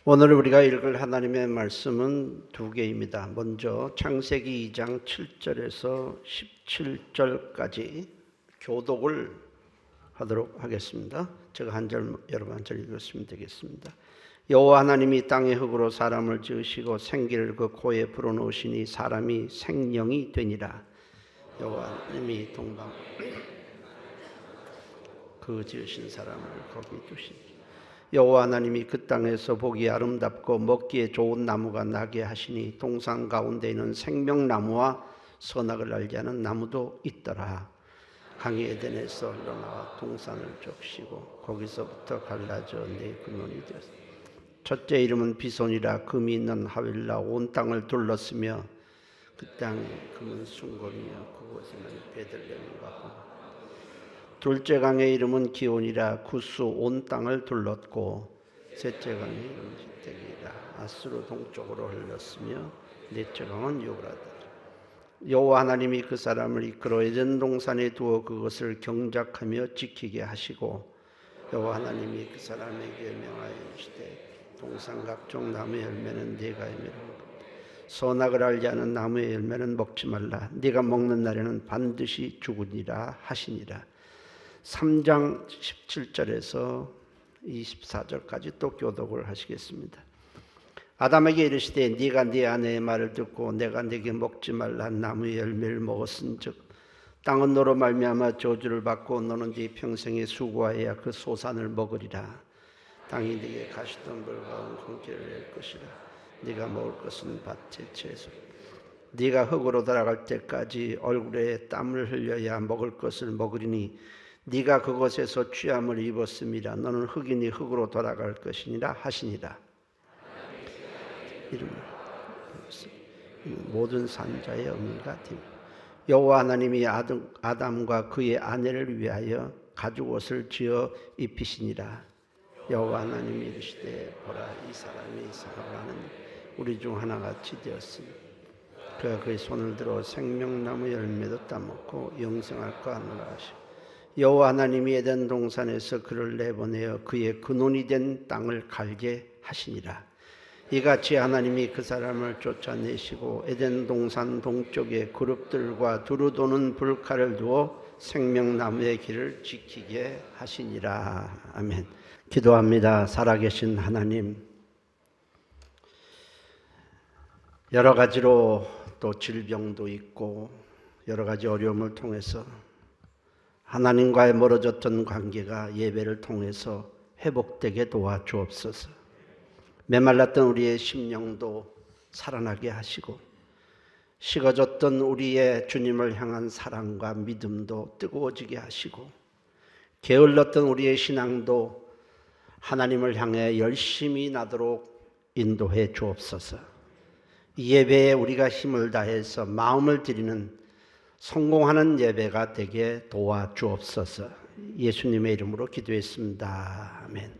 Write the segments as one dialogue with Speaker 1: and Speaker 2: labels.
Speaker 1: 오늘 우리가 읽을 하나님의 말씀은 두 개입니다. 먼저 창세기 2장 7절에서 17절까지 교독을 하도록 하겠습니다. 제가 한 절, 여러분 한 절 읽었으면 되겠습니다. 여호와 하나님이 땅의 흙으로 사람을 지으시고 생기를 그 코에 불어넣으시니 사람이 생명이 되니라. 여호와 하나님이 동방 그 지으신 사람을 거기 두시니 여호와 하나님이 그 땅에서 보기 아름답고 먹기에 좋은 나무가 나게 하시니 동산 가운데에는 생명나무와 선악을 알지 않은 나무도 있더라. 강이 에덴에서 흘러나와 동산을 적시고 거기서부터 갈라져 네 근원이 되었다. 첫째 이름은 비손이라. 금이 있는 하윌라 온 땅을 둘렀으며 그 땅에 금은 숭고이며 그곳에는 베들레헴과 같고. 둘째 강의 이름은 기온이라. 구스 온 땅을 둘렀고 셋째 강의 이름은 히텍이라. 아스로 동쪽으로 흘렀으며 넷째 강은 유브라데. 여호와 하나님이 그 사람을 이끌어 에덴 동산에 두어 그것을 경작하며 지키게 하시고 여호와 하나님이 그 사람에게 명하여 이르시되 동산 각종 나무의 열매는 네가 알미라. 선악을 알지 않은 나무의 열매는 먹지 말라. 네가 먹는 날에는 반드시 죽으리라 하시니라. 3장 17절에서 24절까지 또 교독을 하시겠습니다. 아담에게 이르시되 네가 네 아내의 말을 듣고 내가 네게 먹지 말라 한 나무의 열매를 먹었은즉 땅은 너로 말미암아 저주를 받고 너는 네 평생에 수고하여야 그 소산을 먹으리라. 땅이 네게 가시덤불과 엉겅퀴를 낼 것이라. 네가 먹을 것은 밭의 채소. 네가 흙으로 돌아갈 때까지 얼굴에 땀을 흘려야 먹을 것을 먹으리니 네가 그곳에서 취함을 입었음이라. 너는 흙이니 흙으로 돌아갈 것이니라 하시니라. 이름 모든 산자의 의미가 됨. 여호와 하나님이 아담과 그의 아내를 위하여 가죽옷을 지어 입히시니라. 여호와 하나님이 이르시되 보라 이 사람이 사람은 우리 중 하나같이 되었으니 그가 그의 손을 들어 생명나무 열매도 따먹고 영생할까 하노라 하시고. 여호와 하나님이 에덴 동산에서 그를 내보내어 그의 근원이 된 땅을 갈게 하시니라. 이같이 하나님이 그 사람을 쫓아내시고 에덴 동산 동쪽에 그룹들과 두루 도는 불칼을 두어 생명나무의 길을 지키게 하시니라. 아멘. 기도합니다. 살아계신 하나님, 여러 가지로 또 질병도 있고 여러 가지 어려움을 통해서 하나님과의 멀어졌던 관계가 예배를 통해서 회복되게 도와주옵소서. 메말랐던 우리의 심령도 살아나게 하시고 식어졌던 우리의 주님을 향한 사랑과 믿음도 뜨거워지게 하시고 게을렀던 우리의 신앙도 하나님을 향해 열심히 나도록 인도해 주옵소서. 이 예배에 우리가 힘을 다해서 마음을 드리는 성공하는 예배가 되게 도와주옵소서. 예수님의 이름으로 기도했습니다. 아멘.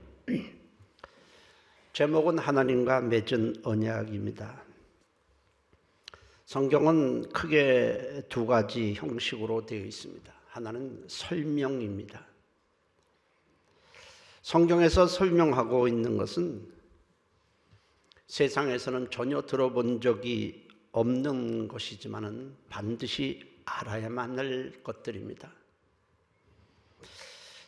Speaker 1: 제목은 하나님과 맺은 언약입니다. 성경은 크게 두 가지 형식으로 되어 있습니다. 하나는 설명입니다. 성경에서 설명하고 있는 것은 세상에서는 전혀 들어본 적이 없는 것이지만은 반드시 알아야만 할 것들입니다.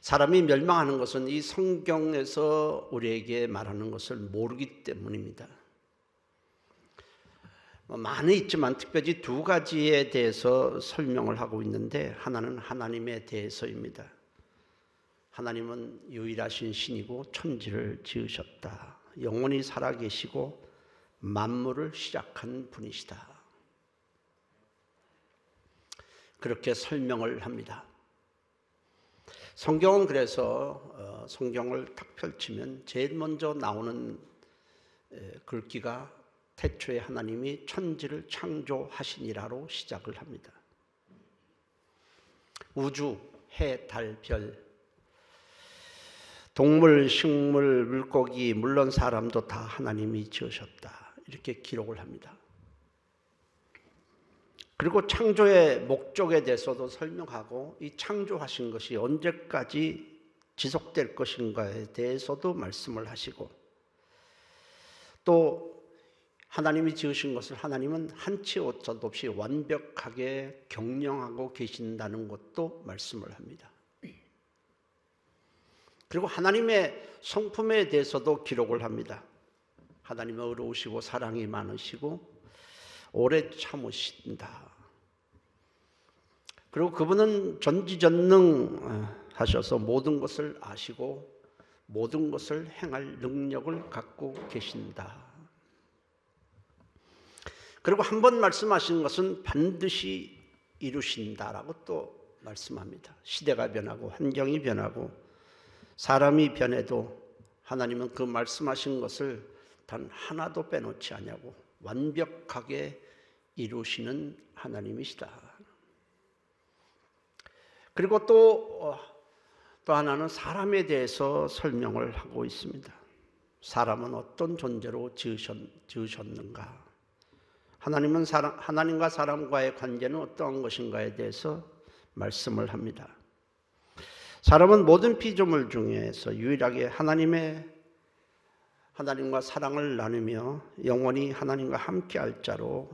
Speaker 1: 사람이 멸망하는 것은 이 성경에서 우리에게 말하는 것을 모르기 때문입니다. 많이 있지만 특별히 두 가지에 대해서 설명을 하고 있는데 하나는 하나님에 대해서입니다. 하나님은 유일하신 신이고 천지를 지으셨다. 영원히 살아계시고 만물을 시작한 분이시다. 그렇게 설명을 합니다. 성경은 그래서 성경을 딱 펼치면 제일 먼저 나오는 글귀가 태초에 하나님이 천지를 창조하시니라로 시작을 합니다. 우주, 해, 달, 별, 동물, 식물, 물고기, 물론 사람도 다 하나님이 지으셨다. 이렇게 기록을 합니다. 그리고 창조의 목적에 대해서도 설명하고 이 창조하신 것이 언제까지 지속될 것인가에 대해서도 말씀을 하시고 또 하나님이 지으신 것을 하나님은 한치 오차도 없이 완벽하게 경영하고 계신다는 것도 말씀을 합니다. 그리고 하나님의 성품에 대해서도 기록을 합니다. 하나님은 의로우시고 사랑이 많으시고 오래 참으신다. 그리고 그분은 전지전능하셔서 모든 것을 아시고 모든 것을 행할 능력을 갖고 계신다. 그리고 한 번 말씀하신 것은 반드시 이루신다라고 또 말씀합니다. 시대가 변하고 환경이 변하고 사람이 변해도 하나님은 그 말씀하신 것을 단 하나도 빼놓지 않냐고 완벽하게 이루시는 하나님이시다. 그리고 또 하나는 사람에 대해서 설명을 하고 있습니다. 사람은 어떤 존재로 지으셨는가? 하나님과 사람과의 관계는 어떠한 것인가에 대해서 말씀을 합니다. 사람은 모든 피조물 중에서 유일하게 하나님과 사랑을 나누며 영원히 하나님과 함께할 자로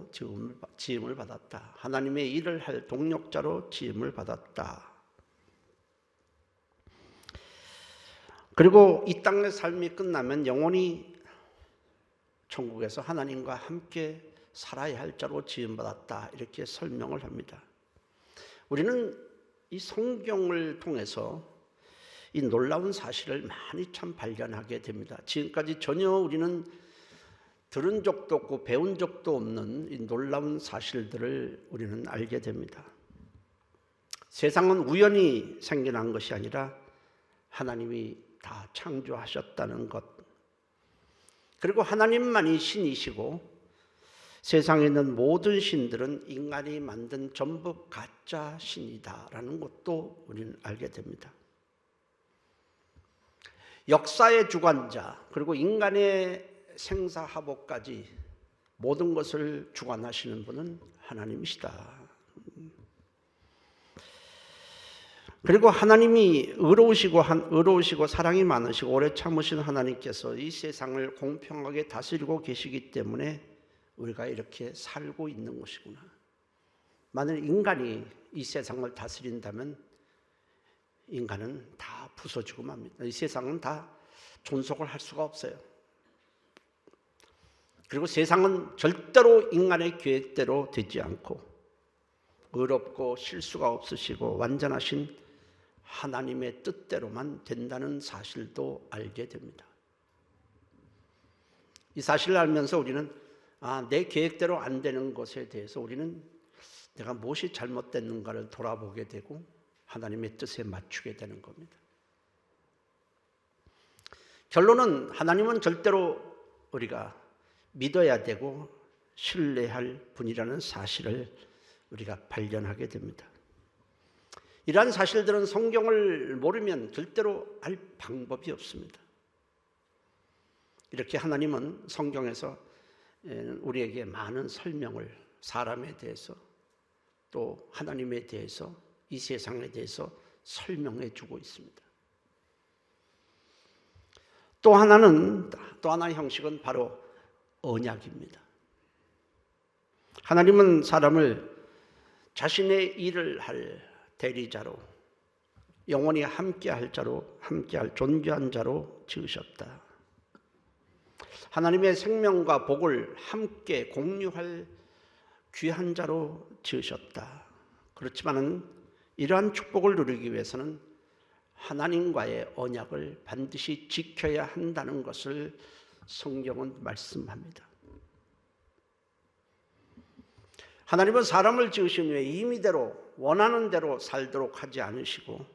Speaker 1: 지음을 받았다. 하나님의 일을 할 동력자로 지음을 받았다. 그리고 이 땅의 삶이 끝나면 영원히 천국에서 하나님과 함께 살아야 할 자로 지음받았다. 이렇게 설명을 합니다. 우리는 이 성경을 통해서 이 놀라운 사실을 많이 참 발견하게 됩니다. 지금까지 전혀 우리는 들은 적도 없고 배운 적도 없는 이 놀라운 사실들을 우리는 알게 됩니다. 세상은 우연히 생겨난 것이 아니라 하나님이 다 창조하셨다는 것. 그리고 하나님만이 신이시고 세상에 있는 모든 신들은 인간이 만든 전부 가짜 신이다라는 것도 우리는 알게 됩니다. 역사의 주관자 그리고 인간의 생사하복까지 모든 것을 주관하시는 분은 하나님이시다. 그리고 하나님이 의로우시고 사랑이 많으시고 오래 참으신 하나님께서 이 세상을 공평하게 다스리고 계시기 때문에 우리가 이렇게 살고 있는 것이구나. 만약 인간이 이 세상을 다스린다면 인간은 다 부서지고 맙니다. 이 세상은 다 존속을 할 수가 없어요. 그리고 세상은 절대로 인간의 계획대로 되지 않고 의롭고 실수가 없으시고 완전하신 하나님의 뜻대로만 된다는 사실도 알게 됩니다. 이 사실을 알면서 우리는 내 계획대로 안 되는 것에 대해서 우리는 내가 무엇이 잘못됐는가를 돌아보게 되고 하나님의 뜻에 맞추게 되는 겁니다. 결론은 하나님은 절대로 우리가 믿어야 되고 신뢰할 분이라는 사실을 우리가 발견하게 됩니다. 이러한 사실들은 성경을 모르면 절대로 알 방법이 없습니다. 이렇게 하나님은 성경에서 우리에게 많은 설명을 사람에 대해서 또 하나님에 대해서 이 세상에 대해서 설명해 주고 있습니다. 또 하나의 형식은 바로 언약입니다. 하나님은 사람을 자신의 일을 할 대리자로 영원히 함께할 존귀한 자로 지으셨다. 하나님의 생명과 복을 함께 공유할 귀한 자로 지으셨다. 그렇지만은 이러한 축복을 누리기 위해서는 하나님과의 언약을 반드시 지켜야 한다는 것을 성경은 말씀합니다. 하나님은 사람을 지으신 후에 임의대로 원하는 대로 살도록 하지 않으시고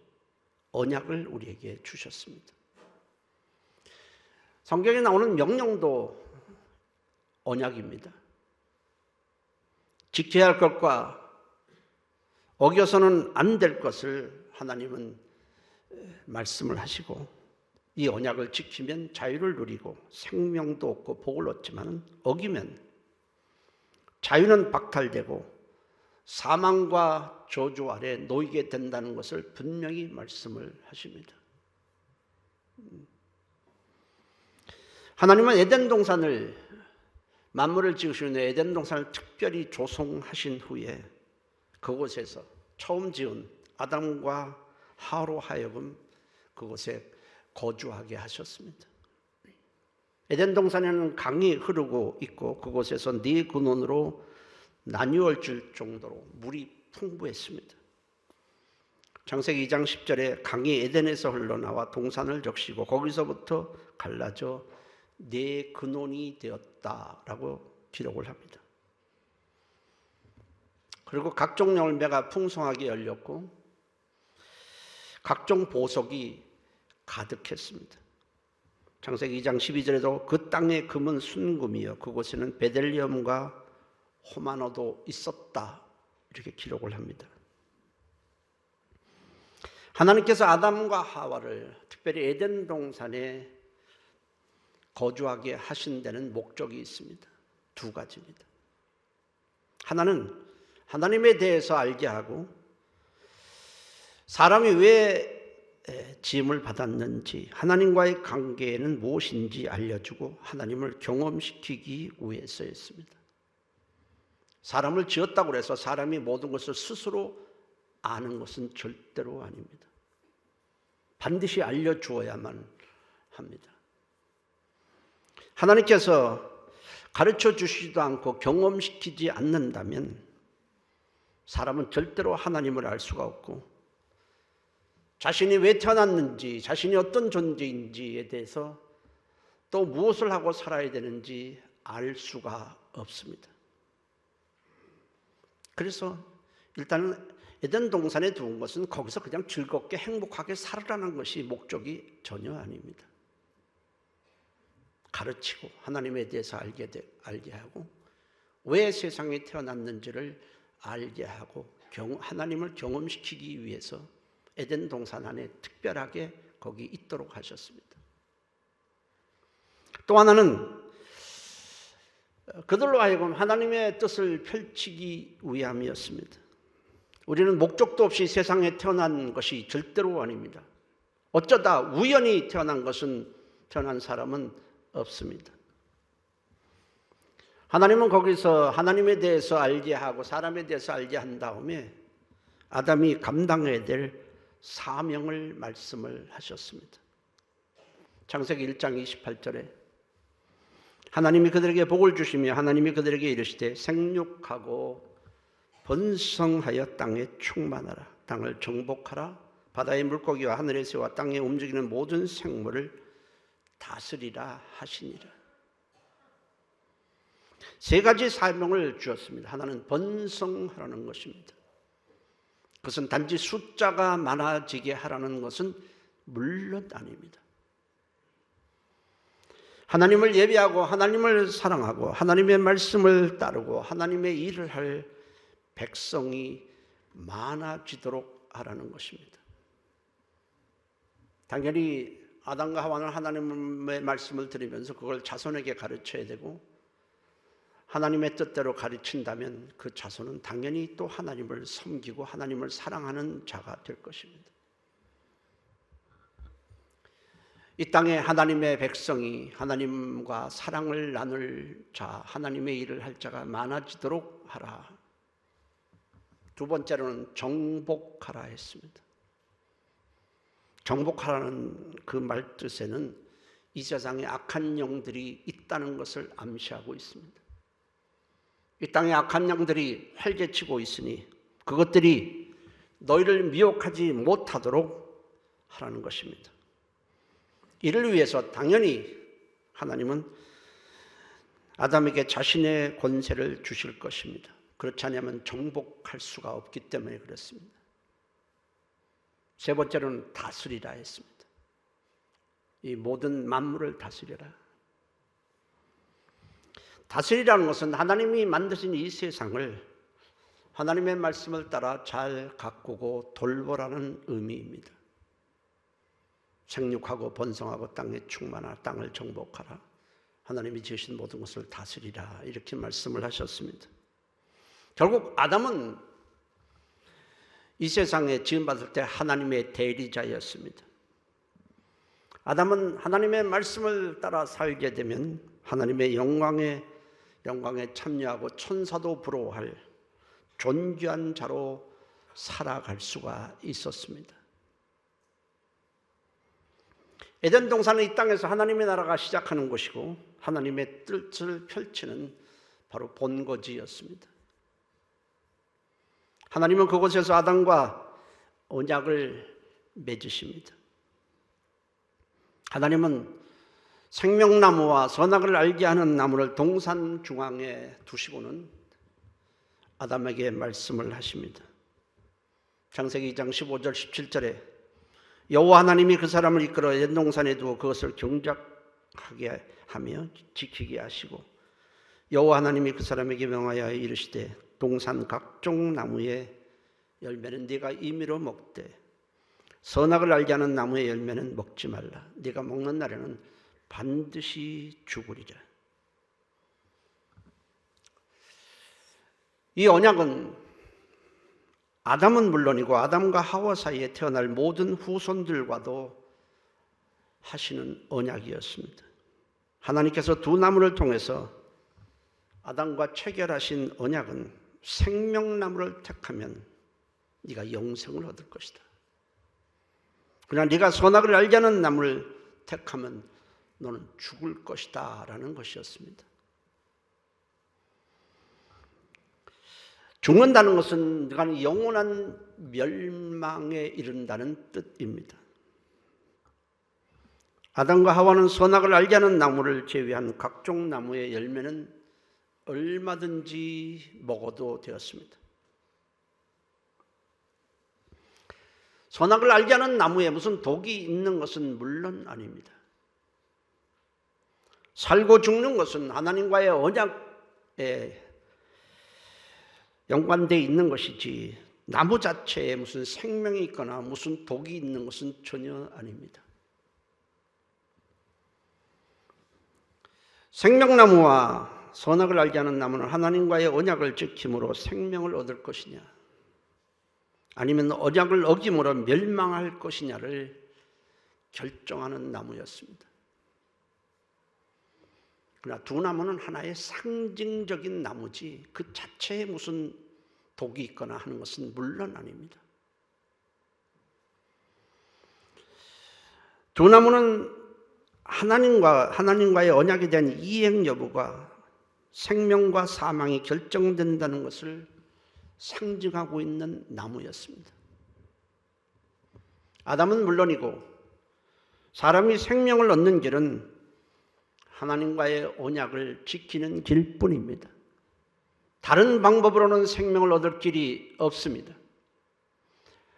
Speaker 1: 언약을 우리에게 주셨습니다. 성경에 나오는 명령도 언약입니다. 지켜야 할 것과 어겨서는 안 될 것을 하나님은 말씀을 하시고 이 언약을 지키면 자유를 누리고 생명도 얻고 복을 얻지만 어기면 자유는 박탈되고 사망과 저주 아래 놓이게 된다는 것을 분명히 말씀을 하십니다. 하나님은 에덴 동산을 만물을 지으신 후에 에덴 동산을 특별히 조성하신 후에 그곳에서 처음 지은 아담과 하와로 하여금 그곳에 거주하게 하셨습니다. 에덴 동산에는 강이 흐르고 있고 그곳에서 네 근원으로 나뉘어질 정도로 물이 풍부했습니다. 창세기 2장 10절에 강이 에덴에서 흘러나와 동산을 적시고 거기서부터 갈라져 네 근원이 되었다라고 기록을 합니다. 그리고 각종 열매가 풍성하게 열렸고 각종 보석이 가득했습니다. 창세기 2장 12절에도 그 땅의 금은 순금이요 그곳에는 베델리엄과 호마노도 있었다 이렇게 기록을 합니다. 하나님께서 아담과 하와를 특별히 에덴 동산에 거주하게 하신 데는 목적이 있습니다. 두 가지입니다. 하나는 하나님에 대해서 알게 하고 사람이 왜 지음을 받았는지 하나님과의 관계는 무엇인지 알려주고 하나님을 경험시키기 위해서였습니다. 사람을 지었다고 해서 사람이 모든 것을 스스로 아는 것은 절대로 아닙니다. 반드시 알려주어야만 합니다. 하나님께서 가르쳐 주시지도 않고 경험시키지 않는다면 사람은 절대로 하나님을 알 수가 없고 자신이 왜 태어났는지, 자신이 어떤 존재인지에 대해서 또 무엇을 하고 살아야 되는지 알 수가 없습니다. 그래서 일단은 에덴 동산에 두은 것은 거기서 그냥 즐겁게 행복하게 살아라는 것이 목적이 전혀 아닙니다. 가르치고 하나님에 대해서 알게 하고 왜 세상에 태어났는지를 알게 하고 하나님을 경험시키기 위해서 에덴 동산 안에 특별하게 거기 있도록 하셨습니다. 또 하나는 그들로 하여금 하나님의 뜻을 펼치기 위함이었습니다. 우리는 목적도 없이 세상에 태어난 것이 절대로 아닙니다. 어쩌다 우연히 태어난 사람은 없습니다. 하나님은 거기서 하나님에 대해서 알게 하고 사람에 대해서 알게 한 다음에 아담이 감당해야 될 사명을 말씀을 하셨습니다. 창세기 1장 28절에 하나님이 그들에게 복을 주시며 하나님이 그들에게 이르시되 생육하고 번성하여 땅에 충만하라. 땅을 정복하라. 바다의 물고기와 하늘의 새와 땅에 움직이는 모든 생물을 다스리라 하시니라. 세 가지 사명을 주었습니다. 하나는 번성하라는 것입니다. 그것은 단지 숫자가 많아지게 하라는 것은 물론 아닙니다. 하나님을 예배하고 하나님을 사랑하고 하나님의 말씀을 따르고 하나님의 일을 할 백성이 많아지도록 하라는 것입니다. 당연히 아담과 하와는 하나님의 말씀을 들으면서 그걸 자손에게 가르쳐야 되고 하나님의 뜻대로 가르친다면 그 자손은 당연히 또 하나님을 섬기고 하나님을 사랑하는 자가 될 것입니다. 이 땅에 하나님의 백성이 하나님과 사랑을 나눌 자, 하나님의 일을 할 자가 많아지도록 하라. 두 번째로는 정복하라 했습니다. 정복하라는 그 말뜻에는 이 세상에 악한 영들이 있다는 것을 암시하고 있습니다. 이 땅에 악한 영들이 활개치고 있으니 그것들이 너희를 미혹하지 못하도록 하라는 것입니다. 이를 위해서 당연히 하나님은 아담에게 자신의 권세를 주실 것입니다. 그렇지 않으면 정복할 수가 없기 때문에 그렇습니다. 세 번째로는 다스리라 했습니다. 이 모든 만물을 다스려라. 다스리라는 것은 하나님이 만드신 이 세상을 하나님의 말씀을 따라 잘 가꾸고 돌보라는 의미입니다. 생육하고 번성하고 땅에 충만하라. 땅을 정복하라. 하나님이 지으신 모든 것을 다스리라. 이렇게 말씀을 하셨습니다. 결국 아담은 이 세상에 지음받을 때 하나님의 대리자였습니다. 아담은 하나님의 말씀을 따라 살게 되면 하나님의 영광의 영광에 참여하고 천사도 부러워할 존귀한 자로 살아갈 수가 있었습니다. 에덴 동산은 이 땅에서 하나님의 나라가 시작하는 곳이고 하나님의 뜻을 펼치는 바로 본거지였습니다. 하나님은 그곳에서 아담과 언약을 맺으십니다. 하나님은 생명나무와 선악을 알게 하는 나무를 동산 중앙에 두시고는 아담에게 말씀을 하십니다. 창세기 2장 15절 17절에 여호와 하나님이 그 사람을 이끌어 에덴 동산에 두어 그것을 경작하게 하며 지키게 하시고 여호와 하나님이 그 사람에게 명하여 이르시되 동산 각종 나무의 열매는 네가 임의로 먹되 선악을 알게 하는 나무의 열매는 먹지 말라. 네가 먹는 날에는 반드시 죽으리라. 이 언약은 아담은 물론이고 아담과 하와 사이에 태어날 모든 후손들과도 하시는 언약이었습니다. 하나님께서 두 나무를 통해서 아담과 체결하신 언약은 생명나무를 택하면 네가 영생을 얻을 것이다. 그러나 네가 선악을 알게 하는 나무를 택하면 너는 죽을 것이다 라는 것이었습니다. 죽는다는 것은 네가 영원한 멸망에 이른다는 뜻입니다. 아담과 하와는 선악을 알게 하는 나무를 제외한 각종 나무의 열매는 얼마든지 먹어도 되었습니다. 선악을 알게 하는 나무에 무슨 독이 있는 것은 물론 아닙니다. 살고 죽는 것은 하나님과의 언약에 연관되어 있는 것이지 나무 자체에 무슨 생명이 있거나 무슨 독이 있는 것은 전혀 아닙니다. 생명나무와 선악을 알게 하는 나무는 하나님과의 언약을 지킴으로 생명을 얻을 것이냐 아니면 언약을 어김으로 멸망할 것이냐를 결정하는 나무였습니다. 그러나 두 나무는 하나의 상징적인 나무지 그 자체에 무슨 독이 있거나 하는 것은 물론 아닙니다. 두 나무는 하나님과의 언약에 대한 이행 여부가 생명과 사망이 결정된다는 것을 상징하고 있는 나무였습니다. 아담은 물론이고 사람이 생명을 얻는 길은 하나님과의 언약을 지키는 길뿐입니다. 다른 방법으로는 생명을 얻을 길이 없습니다.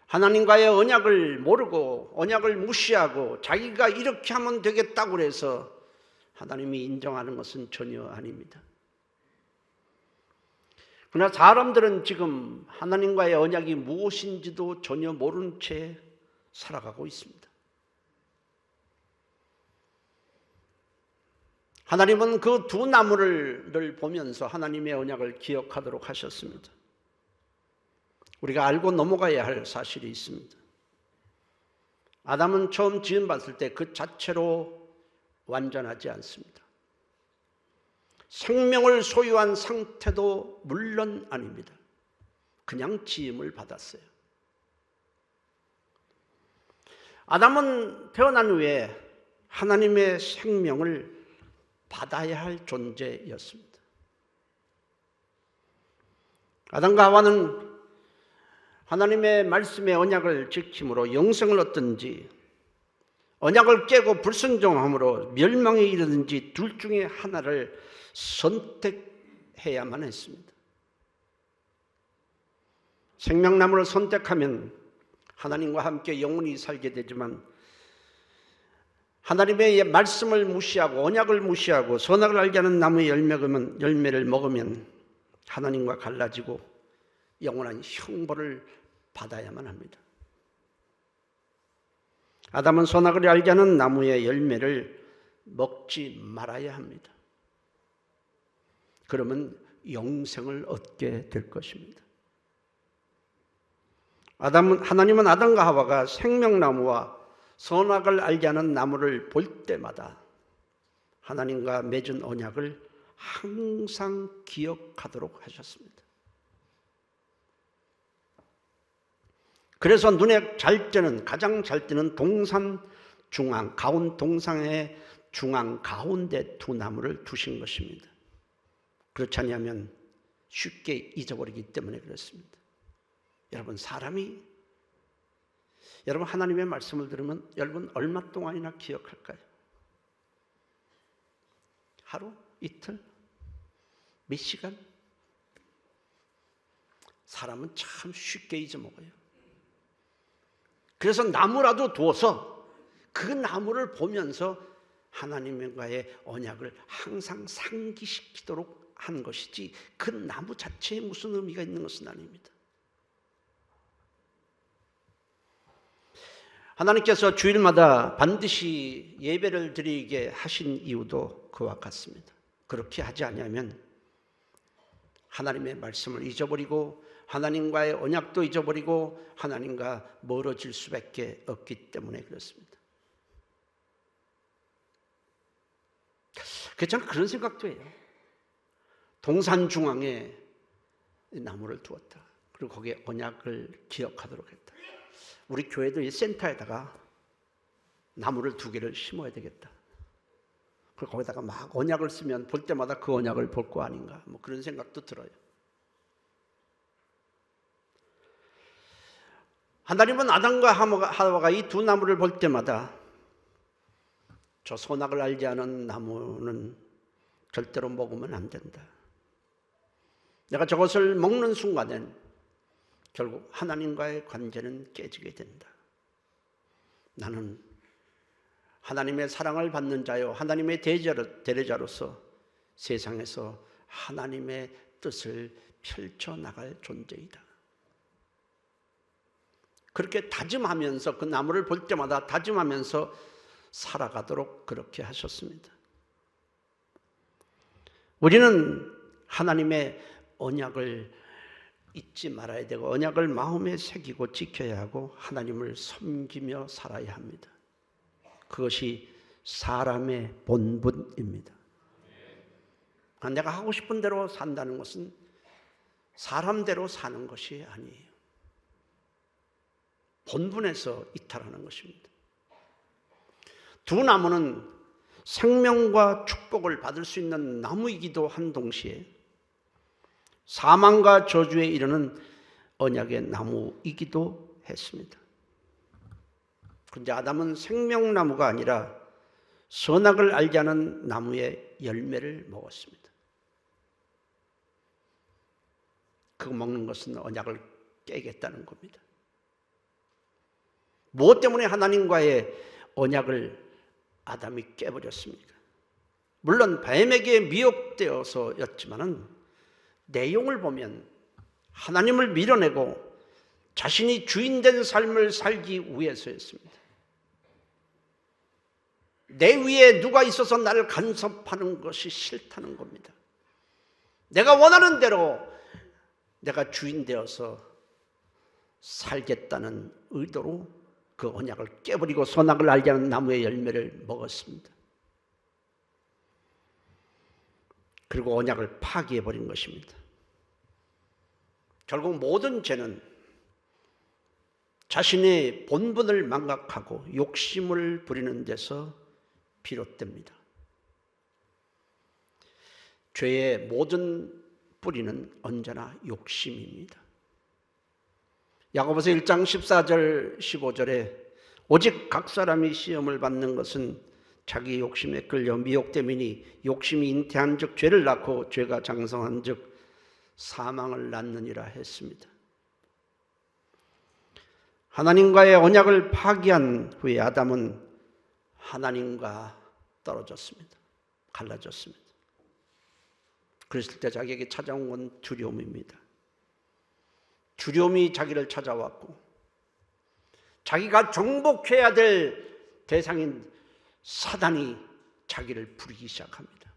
Speaker 1: 하나님과의 언약을 모르고 언약을 무시하고 자기가 이렇게 하면 되겠다고 해서 하나님이 인정하는 것은 전혀 아닙니다. 그러나 사람들은 지금 하나님과의 언약이 무엇인지도 전혀 모른 채 살아가고 있습니다. 하나님은 그 두 나무를 보면서 하나님의 언약을 기억하도록 하셨습니다. 우리가 알고 넘어가야 할 사실이 있습니다. 아담은 처음 지음받을 때 그 자체로 완전하지 않습니다. 생명을 소유한 상태도 물론 아닙니다. 그냥 지음을 받았어요. 아담은 태어난 후에 하나님의 생명을 받아야 할 존재였습니다. 아담과 하와는 하나님의 말씀의 언약을 지킴으로 영생을 얻든지 언약을 깨고 불순종함으로 멸망에 이르든지 둘 중에 하나를 선택해야만 했습니다. 생명나무를 선택하면 하나님과 함께 영원히 살게 되지만 하나님의 말씀을 무시하고 언약을 무시하고 선악을 알게 하는 나무의 열매를 먹으면 하나님과 갈라지고 영원한 형벌을 받아야만 합니다. 아담은 선악을 알게 하는 나무의 열매를 먹지 말아야 합니다. 그러면 영생을 얻게 될 것입니다. 하나님은 아담과 하와가 생명나무와 선악을 알게 하는 나무를 볼 때마다 하나님과 맺은 언약을 항상 기억하도록 하셨습니다. 그래서 눈에 잘 띄는, 가장 잘 띄는 동산 중앙, 동상의 중앙 가운데 두 나무를 두신 것입니다. 그렇지 않으면 쉽게 잊어버리기 때문에 그렇습니다. 여러분, 여러분 하나님의 말씀을 들으면 여러분 얼마 동안이나 기억할까요? 하루? 이틀? 몇 시간? 사람은 참 쉽게 잊어먹어요. 그래서 나무라도 두어서 그 나무를 보면서 하나님과의 언약을 항상 상기시키도록 한 것이지 그 나무 자체에 무슨 의미가 있는 것은 아닙니다. 하나님께서 주일마다 반드시 예배를 드리게 하신 이유도 그와 같습니다. 그렇게 하지 않으면 하나님의 말씀을 잊어버리고 하나님과의 언약도 잊어버리고 하나님과 멀어질 수밖에 없기 때문에 그렇습니다. 그래서 저는 그런 생각도 해요. 동산 중앙에 나무를 두었다. 그리고 거기에 언약을 기억하도록 했다. 우리 교회도 이 센터에다가 나무를 2개를 심어야 되겠다. 그리고 거기다가 막 언약을 쓰면 볼 때마다 그 언약을 볼 거 아닌가, 뭐 그런 생각도 들어요. 하나님은 아담과 하와가 이 두 나무를 볼 때마다 저 선악을 알지 않은 나무는 절대로 먹으면 안 된다. 내가 저것을 먹는 순간엔 결국 하나님과의 관계는 깨지게 된다. 나는 하나님의 사랑을 받는 자요, 하나님의 대리자로서 세상에서 하나님의 뜻을 펼쳐나갈 존재이다. 그렇게 다짐하면서 그 나무를 볼 때마다 다짐하면서 살아가도록 그렇게 하셨습니다. 우리는 하나님의 언약을 잊지 말아야 되고 언약을 마음에 새기고 지켜야 하고 하나님을 섬기며 살아야 합니다. 그것이 사람의 본분입니다. 내가 하고 싶은 대로 산다는 것은 사람대로 사는 것이 아니에요. 본분에서 이탈하는 것입니다. 두 나무는 생명과 축복을 받을 수 있는 나무이기도 한 동시에 사망과 저주에 이르는 언약의 나무이기도 했습니다. 그런데 아담은 생명나무가 아니라 선악을 알지 않은 나무의 열매를 먹었습니다. 그거 먹는 것은 언약을 깨겠다는 겁니다. 무엇 때문에 하나님과의 언약을 아담이 깨버렸습니까? 물론 뱀에게 미혹되어서였지만은 내용을 보면 하나님을 밀어내고 자신이 주인된 삶을 살기 위해서였습니다. 내 위에 누가 있어서 나를 간섭하는 것이 싫다는 겁니다. 내가 원하는 대로 내가 주인 되어서 살겠다는 의도로 그 언약을 깨버리고 선악을 알지 않은 나무의 열매를 먹었습니다. 그리고 언약을 파기해버린 것입니다. 결국 모든 죄는 자신의 본분을 망각하고 욕심을 부리는 데서 비롯됩니다. 죄의 모든 뿌리는 언제나 욕심입니다. 야고보서 1장 14절 15절에 오직 각 사람이 시험을 받는 것은 자기 욕심에 끌려 미혹됨이니 욕심이 잉태한 즉 죄를 낳고 죄가 장성한 즉 사망을 낳느니라 했습니다. 하나님과의 언약을 파기한 후에 아담은 하나님과 떨어졌습니다. 갈라졌습니다. 그랬을 때 자기에게 찾아온 건 두려움입니다. 두려움이 자기를 찾아왔고 자기가 정복해야 될 대상인 사단이 자기를 부리기 시작합니다.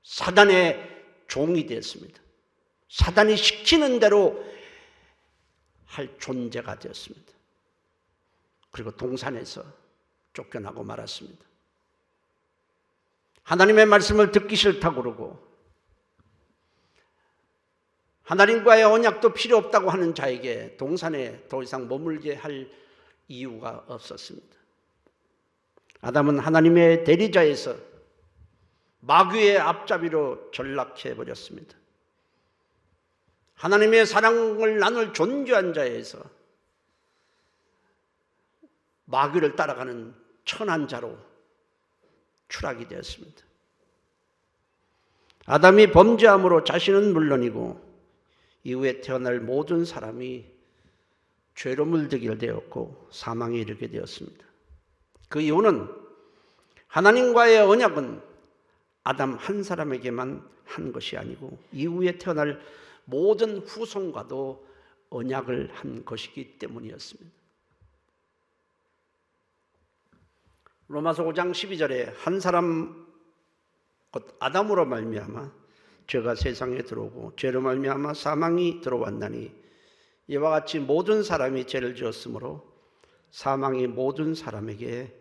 Speaker 1: 사단의 종이 되었습니다. 사단이 시키는 대로 할 존재가 되었습니다. 그리고 동산에서 쫓겨나고 말았습니다. 하나님의 말씀을 듣기 싫다고 그러고 하나님과의 언약도 필요 없다고 하는 자에게 동산에 더 이상 머물게 할 이유가 없었습니다. 아담은 하나님의 대리자에서 마귀의 앞잡이로 전락해 버렸습니다. 하나님의 사랑을 나눌 존귀한 자에서 마귀를 따라가는 천한 자로 추락이 되었습니다. 아담이 범죄함으로 자신은 물론이고 이후에 태어날 모든 사람이 죄로 물들게 되었고 사망에 이르게 되었습니다. 그 이유는 하나님과의 언약은 아담 한 사람에게만 한 것이 아니고 이후에 태어날 모든 후손과도 언약을 한 것이기 때문이었습니다. 로마서 5장 12절에 한 사람 곧 아담으로 말미암아 죄가 세상에 들어오고 죄로 말미암아 사망이 들어왔나니 이와 같이 모든 사람이 죄를 지었으므로 사망이 모든 사람에게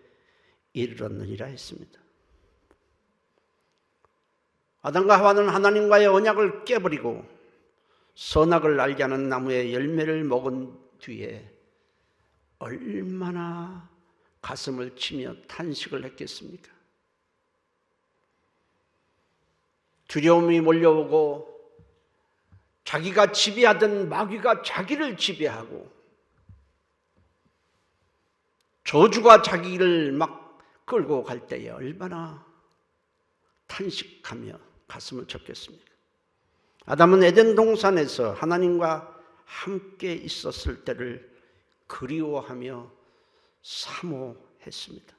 Speaker 1: 이르렀느니라 했습니다. 아담과 하와는 하나님과의 언약을 깨버리고 선악을 알게 하는 나무의 열매를 먹은 뒤에 얼마나 가슴을 치며 탄식을 했겠습니까? 두려움이 몰려오고 자기가 지배하던 마귀가 자기를 지배하고 저주가 자기를 막 끌고 갈 때에 얼마나 탄식하며 가슴을 쳤겠습니까? 아담은 에덴 동산에서 하나님과 함께 있었을 때를 그리워하며 사모했습니다.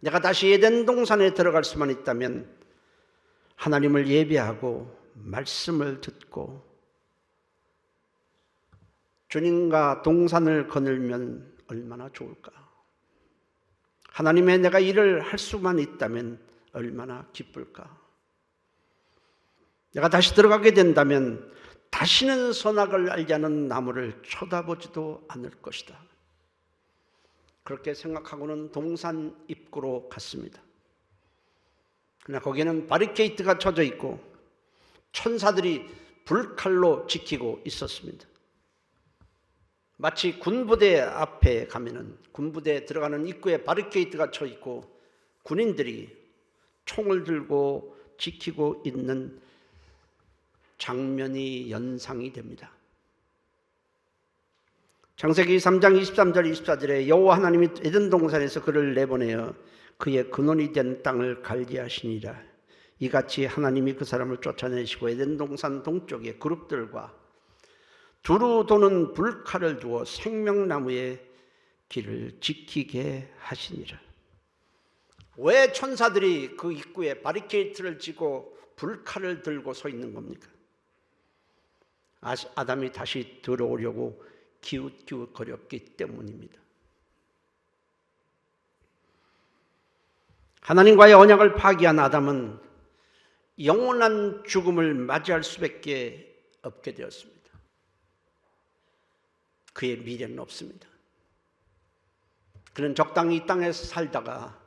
Speaker 1: 내가 다시 에덴 동산에 들어갈 수만 있다면 하나님을 예배하고 말씀을 듣고 주님과 동산을 거닐면 얼마나 좋을까? 하나님의 내가 일을 할 수만 있다면 얼마나 기쁠까? 내가 다시 들어가게 된다면 다시는 선악을 알게 하는 나무를 쳐다보지도 않을 것이다. 그렇게 생각하고는 동산 입구로 갔습니다. 그러나 거기에는 바리케이트가 쳐져 있고 천사들이 불칼로 지키고 있었습니다. 마치 군부대 앞에 가면은 군부대에 들어가는 입구에 바리케이트가 쳐 있고 군인들이 총을 들고 지키고 있는 장면이 연상이 됩니다. 창세기 3장 23절 24절에 여호와 하나님이 에덴 동산에서 그를 내보내어 그의 근원이 된 땅을 갈기하시니라. 이같이 하나님이 그 사람을 쫓아내시고 에덴 동산 동쪽에 그룹들과 두루 도는 불칼을 두어 생명나무의 길을 지키게 하시니라. 왜 천사들이 그 입구에 바리케이트를 치고 불칼을 들고 서 있는 겁니까? 아담이 다시 들어오려고 기웃기웃거렸기 때문입니다. 하나님과의 언약을 파기한 아담은 영원한 죽음을 맞이할 수밖에 없게 되었습니다. 그의 미래는 없습니다. 그는 적당히 이 땅에서 살다가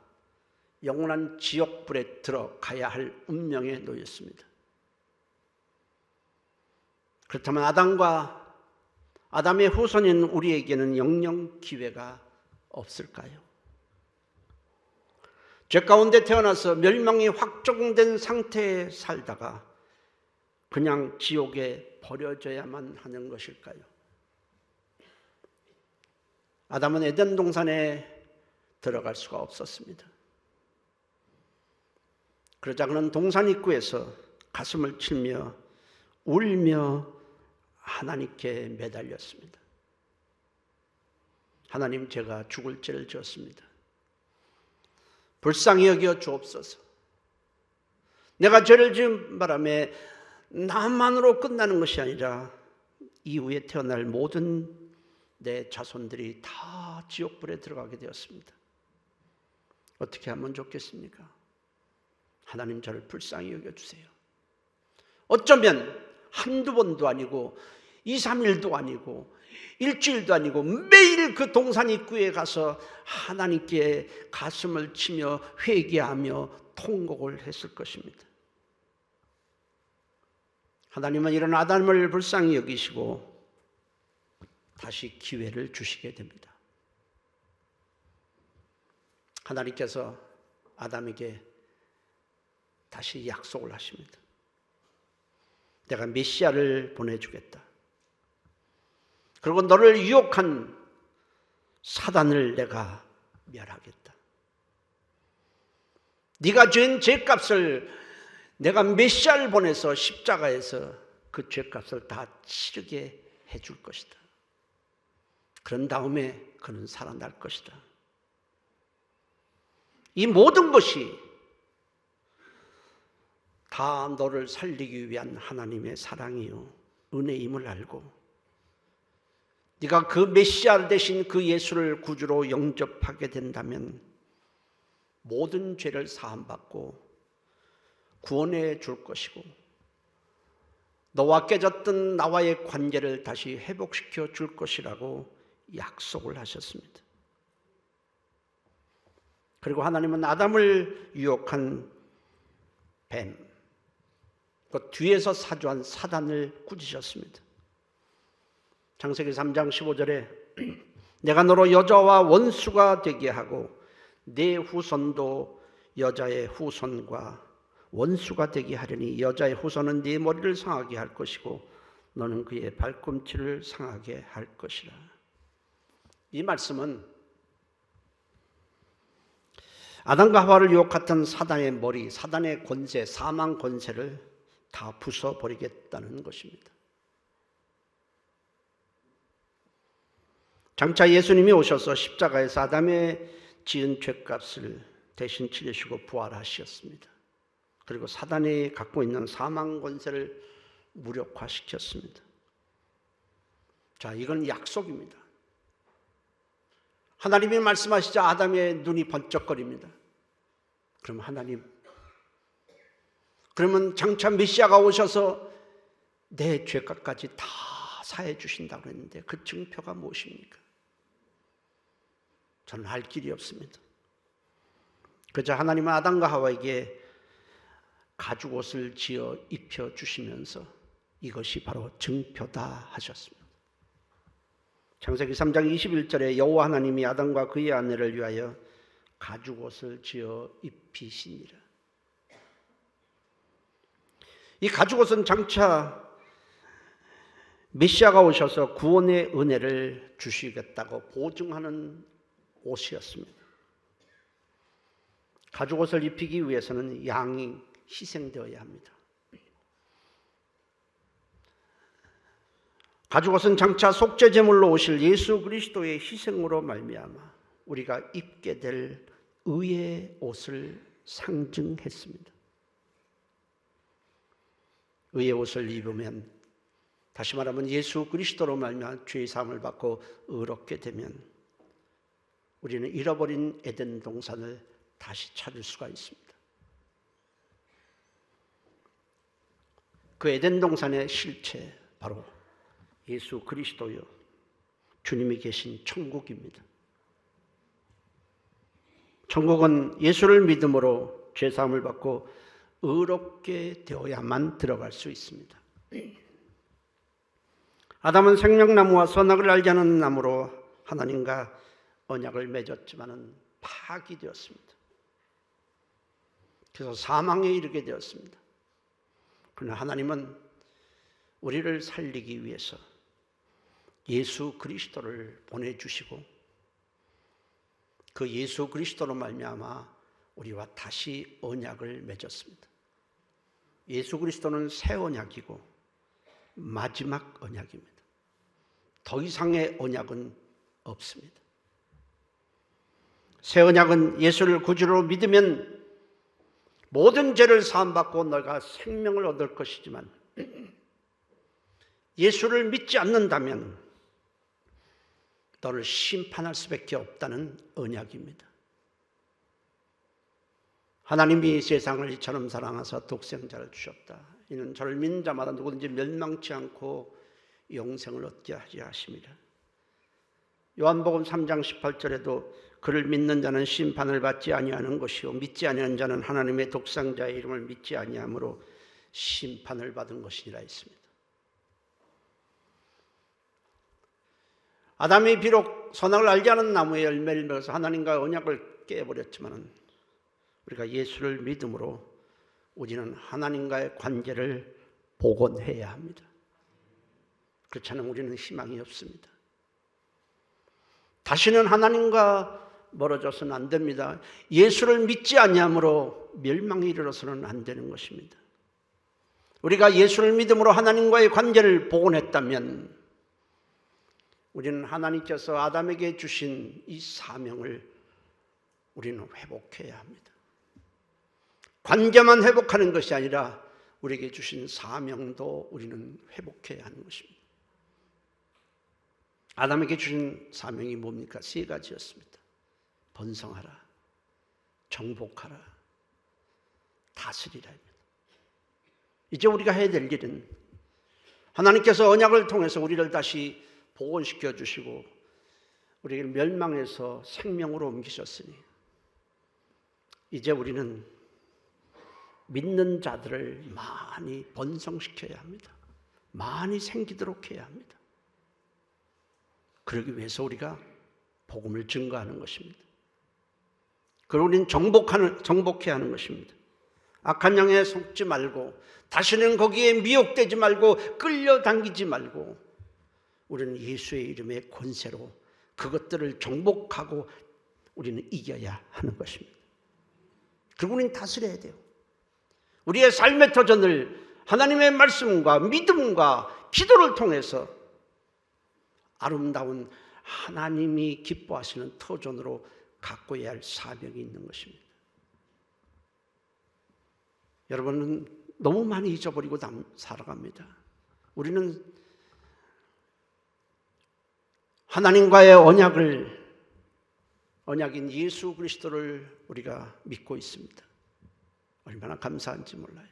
Speaker 1: 영원한 지옥불에 들어가야 할 운명에 놓였습니다. 그렇다면 아담의 후손인 우리에게는 영영 기회가 없을까요? 죄 가운데 태어나서 멸망이 확정된 상태에 살다가 그냥 지옥에 버려져야만 하는 것일까요? 아담은 에덴 동산에 들어갈 수가 없었습니다. 그러자 그는 동산 입구에서 가슴을 치며 울며 하나님께 매달렸습니다. 하나님, 제가 죽을 죄를 지었습니다. 불쌍히 여겨 주옵소서. 내가 죄를 지은 바람에 나만으로 끝나는 것이 아니라 이후에 태어날 모든 내 자손들이 다 지옥불에 들어가게 되었습니다. 어떻게 하면 좋겠습니까? 하나님, 저를 불쌍히 여겨주세요. 어쩌면 한두 번도 아니고 2, 3일도 아니고 일주일도 아니고 매일 그 동산 입구에 가서 하나님께 가슴을 치며 회개하며 통곡을 했을 것입니다. 하나님은 이런 아담을 불쌍히 여기시고 다시 기회를 주시게 됩니다. 하나님께서 아담에게 다시 약속을 하십니다. 내가 메시아를 보내주겠다. 그리고 너를 유혹한 사단을 내가 멸하겠다. 네가 지은 죄값을 내가 메시아를 보내서 십자가에서 그 죄값을 다 치르게 해줄 것이다. 그런 다음에 그는 살아날 것이다. 이 모든 것이 다 너를 살리기 위한 하나님의 사랑이요 은혜임을 알고 네가 그 메시아 대신 그 예수를 구주로 영접하게 된다면 모든 죄를 사함받고 구원해 줄 것이고 너와 깨졌던 나와의 관계를 다시 회복시켜 줄 것이라고 약속을 하셨습니다. 그리고 하나님은 아담을 유혹한 뱀, 그 뒤에서 사주한 사단을 꾸짖으셨습니다. 창세기 3장 15절에 내가 너로 여자와 원수가 되게 하고 내 후손도 여자의 후손과 원수가 되게 하려니 여자의 후손은 네 머리를 상하게 할 것이고 너는 그의 발꿈치를 상하게 할 것이라. 이 말씀은 아담과 하와를 유혹했던 사단의 머리, 사단의 권세, 사망 권세를 다 부숴버리겠다는 것입니다. 장차 예수님이 오셔서 십자가에서 아담의 지은 죄값을 대신 치르시고 부활하셨습니다. 그리고 사단이 갖고 있는 사망 권세를 무력화시켰습니다. 자, 이건 약속입니다. 하나님이 말씀하시자 아담의 눈이 번쩍거립니다. 그럼 하나님, 그러면 장차 메시아가 오셔서 내 죄값까지 다 사해 주신다고 했는데 그 증표가 무엇입니까? 저는 알 길이 없습니다. 그저 하나님은 아담과 하와에게 가죽옷을 지어 입혀주시면서 이것이 바로 증표다 하셨습니다. 창세기 3장 21절에 여호와 하나님이 아담과 그의 아내를 위하여 가죽옷을 지어 입히시니라. 이 가죽옷은 장차 메시아가 오셔서 구원의 은혜를 주시겠다고 보증하는 옷이었습니다. 가죽옷을 입히기 위해서는 양이 희생되어야 합니다. 가죽옷은 장차 속죄제물로 오실 예수 그리스도의 희생으로 말미암아 우리가 입게 될 의의 옷을 상징했습니다. 의의 옷을 입으면, 다시 말하면 예수 그리스도로 말미암아 죄의 사함을 받고 의롭게 되면 우리는 잃어버린 에덴 동산을 다시 찾을 수가 있습니다. 그 에덴 동산의 실체, 바로 예수 그리스도요 주님이 계신 천국입니다. 천국은 예수를 믿음으로 죄사함을 받고 의롭게 되어야만 들어갈 수 있습니다. 아담은 생명나무와 선악을 알지 않은 나무로 하나님과 언약을 맺었지만은 파기되었습니다. 그래서 사망에 이르게 되었습니다. 그러나 하나님은 우리를 살리기 위해서 예수 그리스도를 보내주시고 그 예수 그리스도로 말미암아 우리와 다시 언약을 맺었습니다. 예수 그리스도는 새 언약이고 마지막 언약입니다. 더 이상의 언약은 없습니다. 새 언약은 예수를 구주로 믿으면 모든 죄를 사함받고 너가 생명을 얻을 것이지만 예수를 믿지 않는다면 너를 심판할 수밖에 없다는 언약입니다. 하나님이 세상을 이처럼 사랑하사 독생자를 주셨다. 이는 저를 믿는 자마다 누구든지 멸망치 않고 영생을 얻게 하려 하심이라. 요한복음 3장 18절에도 그를 믿는 자는 심판을 받지 아니하는 것이요 믿지 아니하는 자는 하나님의 독생자의 이름을 믿지 아니하므로 심판을 받은 것이니라 했습니다. 아담이 비록 선악을 알지 않은 나무의 열매를 먹어서 하나님과 언약을 깨버렸지만 우리가 예수를 믿음으로 우리는 하나님과의 관계를 복원해야 합니다. 그렇지 않으면 우리는 희망이 없습니다. 다시는 하나님과 멀어져서는 안 됩니다. 예수를 믿지 아니함으로 멸망에 이르러서는 안 되는 것입니다. 우리가 예수를 믿음으로 하나님과의 관계를 복원했다면 우리는 하나님께서 아담에게 주신 이 사명을 우리는 회복해야 합니다. 관계만 회복하는 것이 아니라 우리에게 주신 사명도 우리는 회복해야 하는 것입니다. 아담에게 주신 사명이 뭡니까? 세 가지였습니다. 번성하라, 정복하라, 다스리라. 이제 우리가 해야 될 일은 하나님께서 언약을 통해서 우리를 다시 복원시켜 주시고 우리를 멸망에서 생명으로 옮기셨으니 이제 우리는 믿는 자들을 많이 번성시켜야 합니다. 많이 생기도록 해야 합니다. 그러기 위해서 우리가 복음을 증거하는 것입니다. 그리고 우리는 정복해야 하는 것입니다. 악한 영에 속지 말고 다시는 거기에 미혹되지 말고 끌려당기지 말고 우리는 예수의 이름의 권세로 그것들을 정복하고 우리는 이겨야 하는 것입니다. 그리고 우리는 다스려야 돼요. 우리의 삶의 터전을 하나님의 말씀과 믿음과 기도를 통해서 아름다운 하나님이 기뻐하시는 터전으로 가꿔야 할 사명이 있는 것입니다. 여러분은 너무 많이 잊어버리고 살아갑니다. 우리는 하나님과의 언약인 예수 그리스도를 우리가 믿고 있습니다. 얼마나 감사한지 몰라요.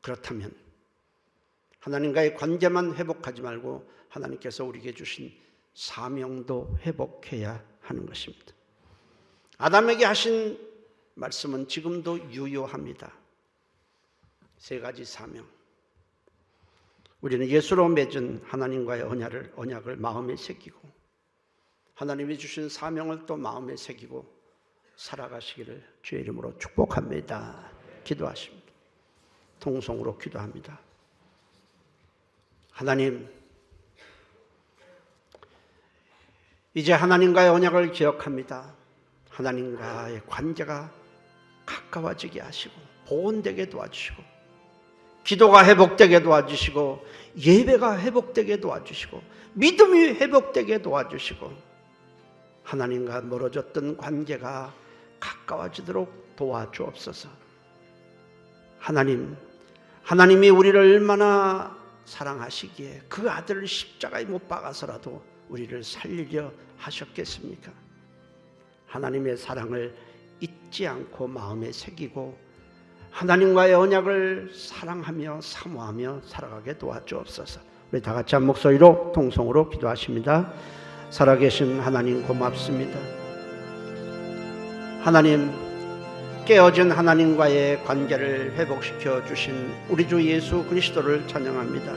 Speaker 1: 그렇다면 하나님과의 관계만 회복하지 말고 하나님께서 우리에게 주신 사명도 회복해야 하는 것입니다. 아담에게 하신 말씀은 지금도 유효합니다. 세 가지 사명. 우리는 예수로 맺은 하나님과의 언약을 마음에 새기고 하나님이 주신 사명을 또 마음에 새기고 살아가시기를 주의 이름으로 축복합니다. 기도하십니다. 통성으로 기도합니다. 하나님, 이제 하나님과의 언약을 기억합니다. 하나님과의 관계가 가까워지게 하시고 보온되게 도와주시고 기도가 회복되게 도와주시고 예배가 회복되게 도와주시고 믿음이 회복되게 도와주시고 하나님과 멀어졌던 관계가 가까워지도록 도와주옵소서. 하나님이 우리를 얼마나 사랑하시기에 그 아들을 십자가에 못 박아서라도 우리를 살리려 하셨겠습니까? 하나님의 사랑을 잊지 않고 마음에 새기고 하나님과의 언약을 사랑하며 사모하며 살아가게 도와주옵소서. 우리 다 같이 한 목소리로 통성으로 기도하십니다. 살아계신 하나님 고맙습니다. 하나님, 깨어진 하나님과의 관계를 회복시켜 주신 우리 주 예수 그리스도를 찬양합니다.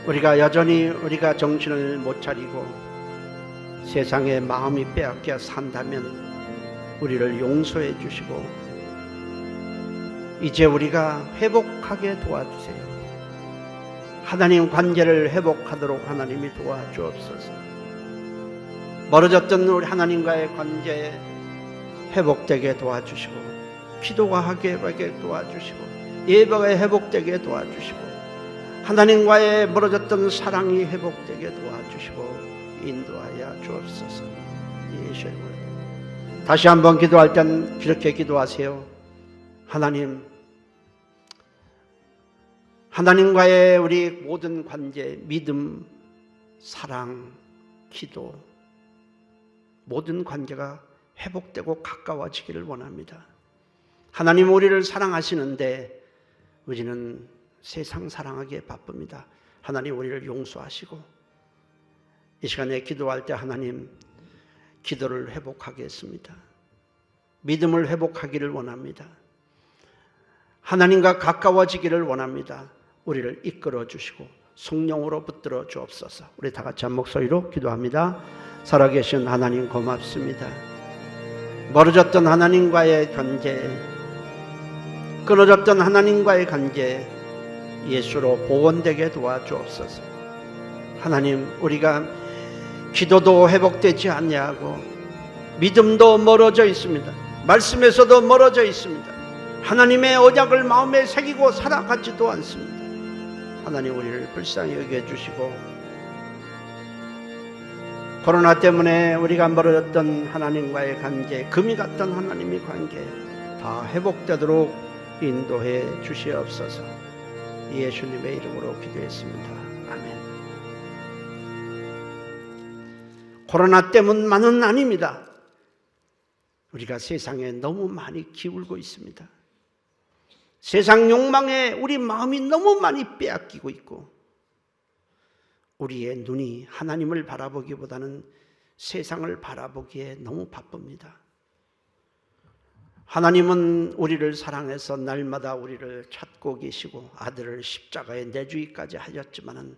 Speaker 1: 우리가 정신을 못 차리고 세상에 마음이 빼앗겨 산다면 우리를 용서해 주시고 이제 우리가 회복하게 도와주세요. 하나님 관계를 회복하도록 하나님이 도와주옵소서. 멀어졌던 우리 하나님과의 관계 회복되게 도와주시고 기도가 하게 도와주시고 예배가 회복되게 도와주시고 하나님과의 멀어졌던 사랑이 회복되게 도와주시고 인도하여 주옵소서. 예수의 이름으로 다시 한번 기도할 땐 이렇게 기도하세요. 하나님과의 우리 모든 관계, 믿음, 사랑, 기도 모든 관계가 회복되고 가까워지기를 원합니다. 하나님 우리를 사랑하시는데 우리는 세상 사랑하기에 바쁩니다. 하나님 우리를 용서하시고 이 시간에 기도할 때 하나님 기도를 회복하겠습니다. 믿음을 회복하기를 원합니다. 하나님과 가까워지기를 원합니다. 우리를 이끌어 주시고 성령으로 붙들어 주옵소서. 우리 다 같이 한 목소리로 기도합니다. 살아계신 하나님 고맙습니다. 멀어졌던 하나님과의 관계, 끊어졌던 하나님과의 관계 예수로 복원되게 도와주옵소서. 하나님, 우리가 기도도 회복되지 않냐고, 믿음도 멀어져 있습니다. 말씀에서도 멀어져 있습니다. 하나님의 언약을 마음에 새기고 살아가지도 않습니다. 하나님, 우리를 불쌍히 여겨주시고 코로나 때문에 우리가 멀어졌던 하나님과의 관계, 금이 같던 하나님의 관계 다 회복되도록 인도해 주시옵소서. 예수님의 이름으로 기도했습니다. 아멘. 코로나 때문만은 아닙니다. 우리가 세상에 너무 많이 기울고 있습니다. 세상 욕망에 우리 마음이 너무 많이 빼앗기고 있고, 우리의 눈이 하나님을 바라보기보다는 세상을 바라보기에 너무 바쁩니다. 하나님은 우리를 사랑해서 날마다 우리를 찾고 계시고 아들을 십자가에 내주기까지 하셨지만은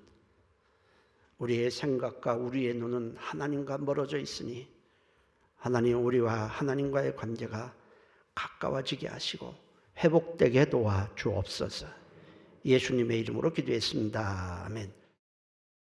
Speaker 1: 우리의 생각과 우리의 눈은 하나님과 멀어져 있으니 하나님, 우리와 하나님과의 관계가 가까워지게 하시고 회복되게 도와 주옵소서. 예수님의 이름으로 기도했습니다. 아멘.